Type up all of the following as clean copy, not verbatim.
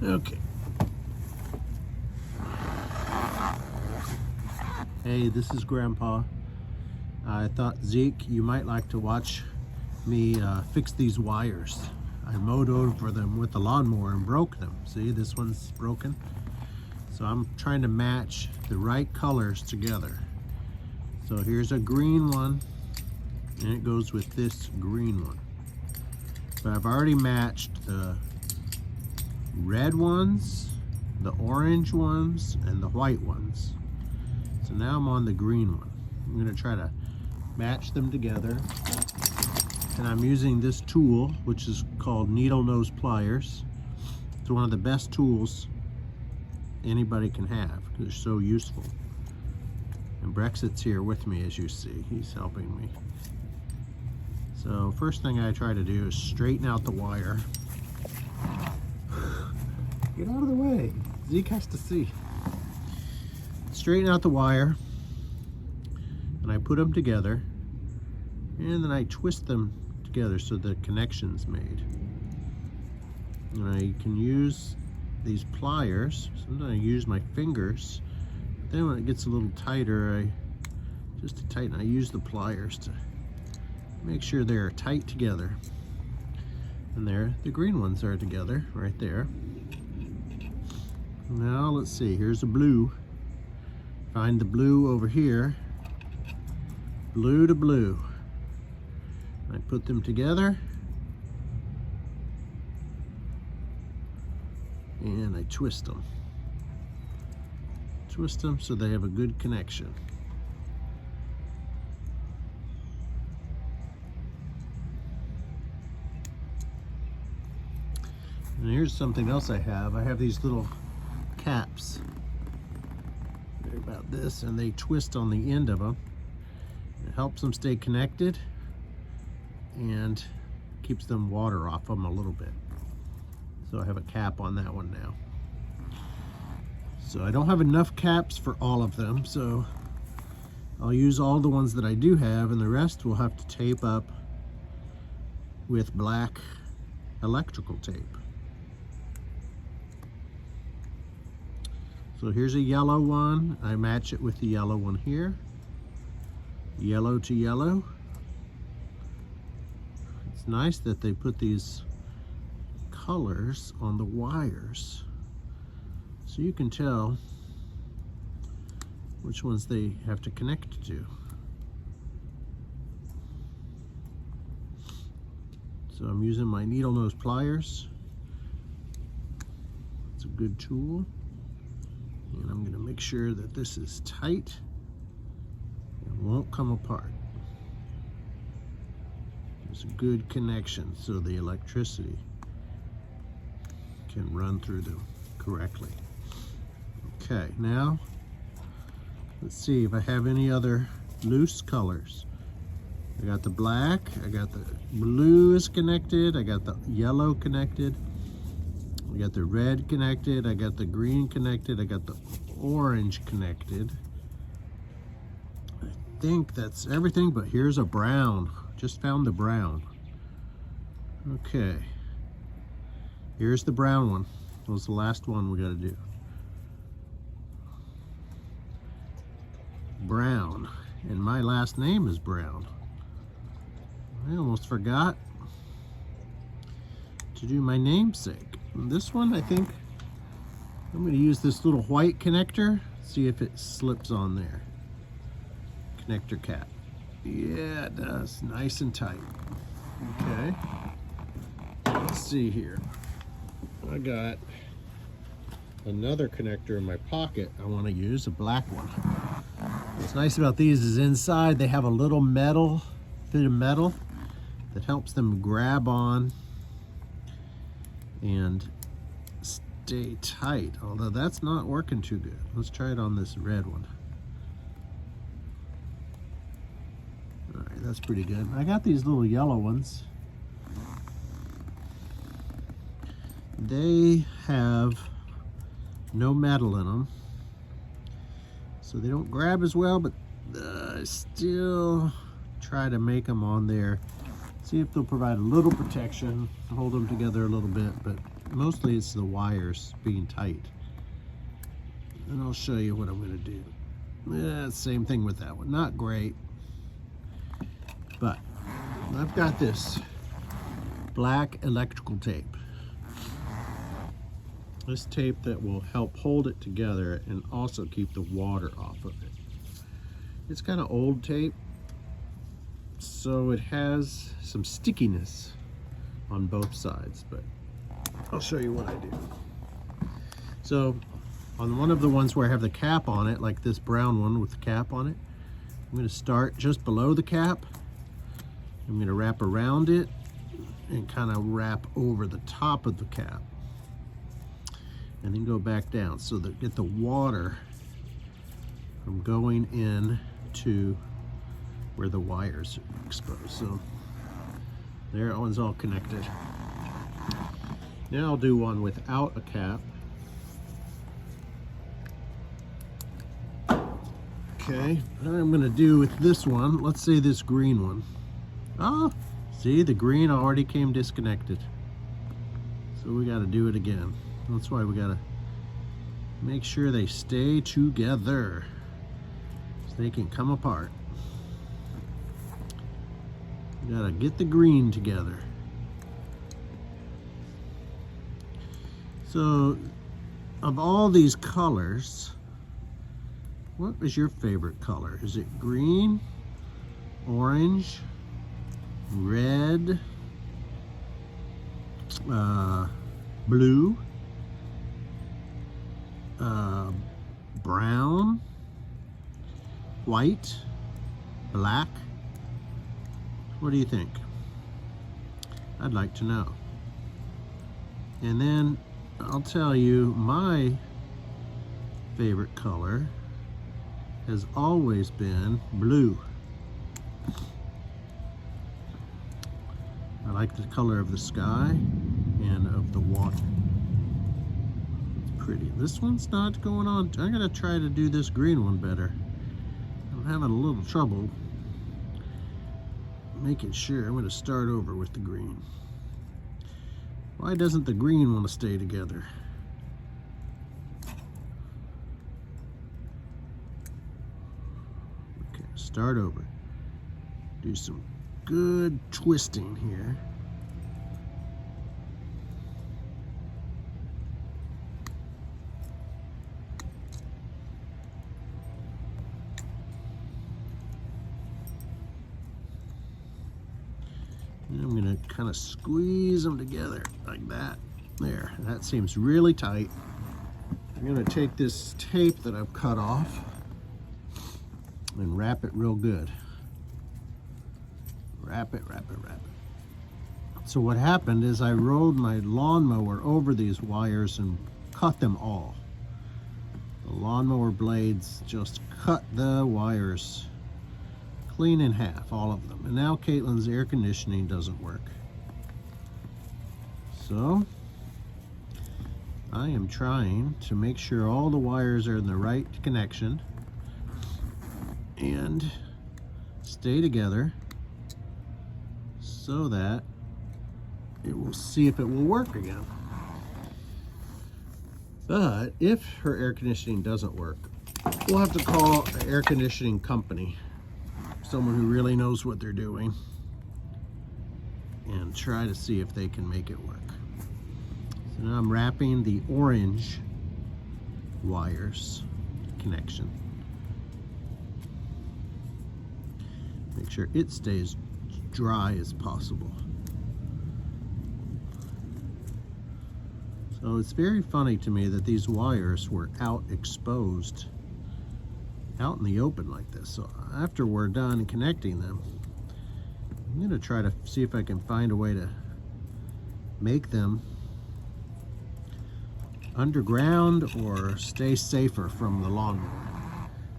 Okay. Hey, this is Grandpa. I thought, Zeke, you might like to watch me fix these wires. I mowed over them with the lawnmower and broke them. See, this one's broken. So I'm trying to match the right colors together. So here's a green one, and it goes with this green one. But I've already matched the red ones, the orange ones, and the white ones. So now I'm on the green one. I'm going to try to match them together. And I'm using this tool, which is called needle nose pliers. It's one of the best tools anybody can have. They're so useful. And Brexit's here with me, as you see. He's helping me. So first thing I try to do is straighten out the wire. Get out of the way. Zeke has to see. Straighten out the wire, and I put them together, and then I twist them together so the connection's made. And I can use these pliers. Sometimes I use my fingers. But then when it gets a little tighter, just to tighten, I use the pliers to make sure they're tight together. And there, the green ones are together right there. Now let's see, here's a blue. Find the blue over here. Blue to blue. I put them together. And I twist them. Twist them so they have a good connection. And here's something else I have. I have these little caps. They're about this, and they twist on the end of them. It helps them stay connected and keeps them water off them a little bit. So I have a cap on that one now. So I don't have enough caps for all of them, so I'll use all the ones that I do have, and the rest we'll have to tape up with black electrical tape. So here's a yellow one. I match it with the yellow one here. Yellow to yellow. It's nice that they put these colors on the wires, so you can tell which ones they have to connect to. So I'm using my needle nose pliers. It's a good tool. And I'm going to make sure that this is tight and won't come apart. There's a good connection so the electricity can run through them correctly. Okay, now let's see if I have any other loose colors. I got the black, I got the blue is connected, I got the yellow connected, I got the red connected, I got the green connected, I got the orange connected. I think that's everything, but here's a brown. Just found the brown. Okay. Here's the brown one. That was the last one we gotta do. Brown. And my last name is Brown. I almost forgot to do my namesake. This one, I think I'm going to use this little white connector, see if it slips on there. Connector cap. Yeah, it does. Nice and tight. Okay. Let's see here. I got another connector in my pocket I want to use, a black one. What's nice about these is inside they have a little metal, bit of metal that helps them grab on and stay tight, although that's not working too good. Let's try it on this red one. All right, that's pretty good. I got these little yellow ones. They have no metal in them, so they don't grab as well, but I still try to make them on there. See if they'll provide a little protection, hold them together a little bit, but Mostly it's the wires being tight. And I'll show you what I'm going to do. Yeah, same thing with that one. Not great. But I've got this black electrical tape. This tape that will help hold it together and also keep the water off of it. It's kind of old tape, so it has some stickiness on both sides, but I'll show you what I do. So on one of the ones where I have the cap on it, like this brown one with the cap on it, I'm going to start just below the cap. I'm going to wrap around it and kind of wrap over the top of the cap, and then go back down so that get the water from going in to where the wires are exposed. So there, that one's all connected. Now I'll do one without a cap. Okay, what I'm gonna do with this one, let's say this green one. Ah, see, the green already came disconnected. So we gotta do it again. That's why we gotta make sure they stay together so they can come apart. We gotta get the green together. So, of all these colors, what is your favorite color? Is it green, orange, red, blue, brown, white, black? What do you think? I'd like to know. And then I'll tell you, my favorite color has always been blue. I like the color of the sky and of the water. It's pretty. This one's not going on. I'm gonna try to do this green one better. I'm having a little trouble making sure. I'm gonna start over with the green. Why doesn't the green want to stay together? Okay, start over. Do some good twisting here. And I'm going to kind of squeeze them together like that. There, that seems really tight. I'm going to take this tape that I've cut off and wrap it real good. Wrap it, wrap it, wrap it. So what happened is I rolled my lawnmower over these wires and cut them all. The lawnmower blades just cut the wires clean in half, all of them. And now Caitlin's air conditioning doesn't work. So I am trying to make sure all the wires are in the right connection and stay together so that it will see if it will work again. But if her air conditioning doesn't work, we'll have to call an air conditioning company, someone who really knows what they're doing, and try to see if they can make it work. So now I'm wrapping the orange wires connection. Make sure it stays dry as possible. So it's very funny to me that these wires were out exposed, out in the open like this. So after we're done connecting them, I'm going to try to see if I can find a way to make them underground or stay safer from the lawnmower.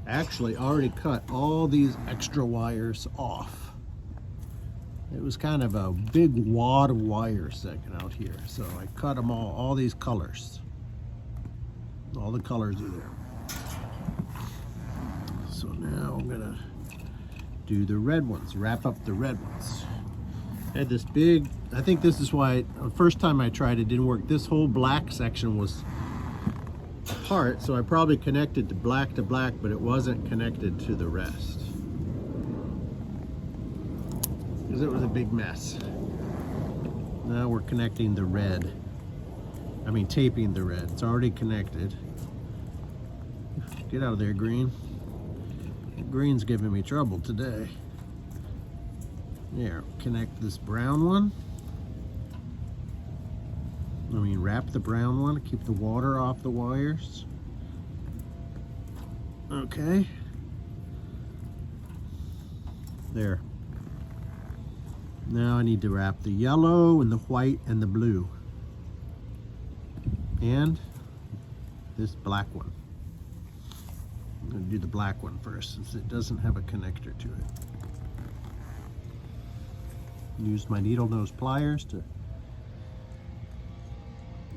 I actually already cut all these extra wires off. It was kind of a big wad of wires sticking out here, so I cut them all these colors. All the colors are there. So now I'm gonna do the red ones, wrap up the red ones. I had this big, I think this is why the first time I tried it didn't work. This whole black section was apart, so I probably connected to black, but it wasn't connected to the rest. Because it was a big mess. Now we're connecting the red. I mean taping the red. It's already connected. Get out of there, green. Green's giving me trouble today. There, connect this brown one. I mean, wrap the brown one to keep the water off the wires. Okay. There. Now I need to wrap the yellow and the white and the blue. And this black one. I'm going to do the black one first since it doesn't have a connector to it. Use my needle nose pliers to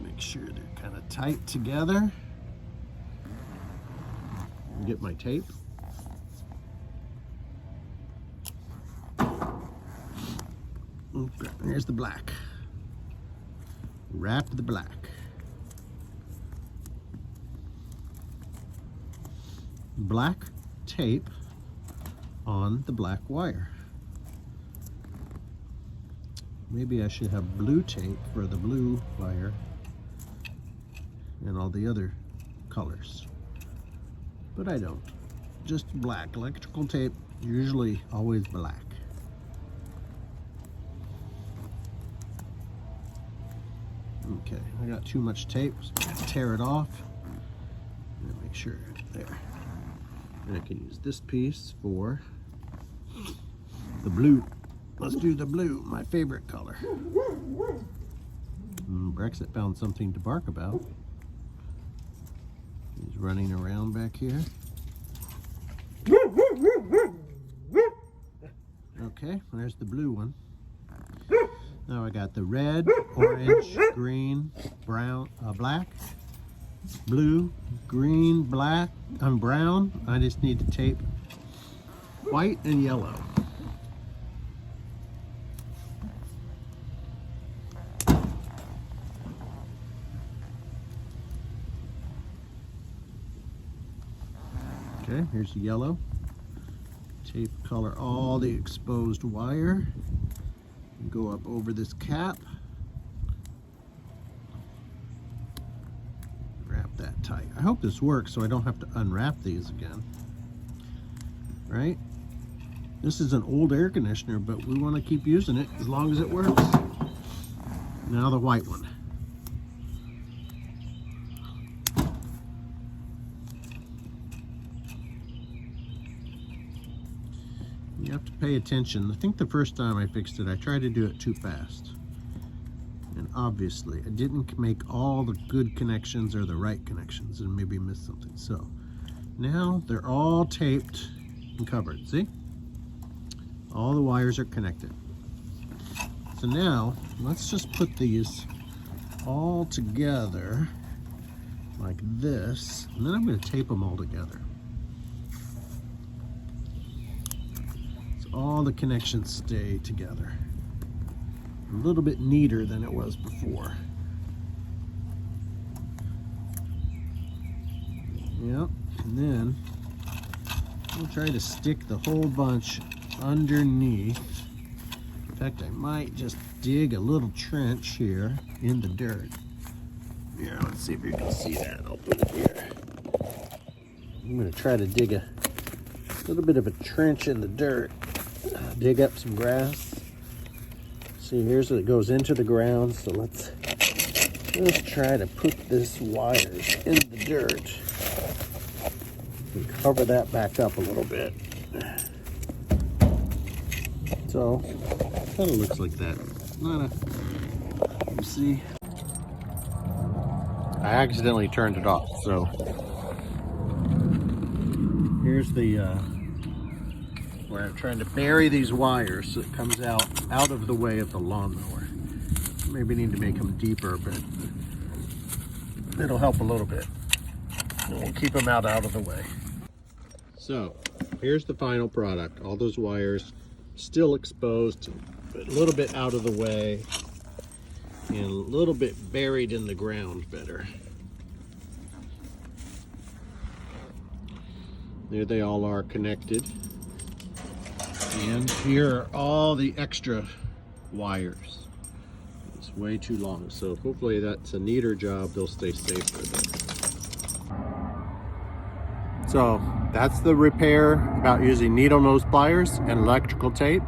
make sure they're kind of tight together. Get my tape. Okay, here's the black. Wrap the black. Black tape on the black wire. Maybe I should have blue tape for the blue wire and all the other colors, but I don't. Just black. Electrical tape, usually always black. Okay, I got too much tape, so I'm gonna tear it off and make sure it's there. And I can use this piece for the blue. Let's do the blue, my favorite color. Brexit found something to bark about. He's running around back here. Okay, there's the blue one. Now I got the red, orange, green, brown, black, blue, green, black, and brown. I just need to tape white and yellow. Okay, here's the yellow. Tape color all the exposed wire. Go up over this cap. Wrap that tight. I hope this works so I don't have to unwrap these again. Right? This is an old air conditioner, but we want to keep using it as long as it works. Now the white one. You have to pay attention. I think the first time I fixed it, I tried to do it too fast. And obviously, I didn't make all the good connections or the right connections and maybe missed something. So now they're all taped and covered, see? All the wires are connected. So now, let's just put these all together like this, and then I'm going to tape them all together. All the connections stay together. A little bit neater than it was before. Yep, and then we'll try to stick the whole bunch underneath. In fact, I might just dig a little trench here in the dirt. Here, let's see if you can see that. I'll put it here. I'm going to try to dig a little bit of a trench in the dirt. Dig up some grass. See, here's it goes into the ground, so let's try to put this wires in the dirt and cover that back up a little bit. So, kind of looks like that. You see? I accidentally turned it off, so here's the where I'm trying to bury these wires so it comes out of the way of the lawnmower. Maybe need to make them deeper, but it'll help a little bit. And we'll keep them out of the way. So here's the final product. All those wires still exposed, but a little bit out of the way and a little bit buried in the ground better. There they all are connected. And here are all the extra wires. It's way too long, so hopefully that's a neater job. They'll stay safe for a bit. So that's the repair about using needle nose pliers and electrical tape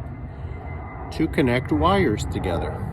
to connect wires together.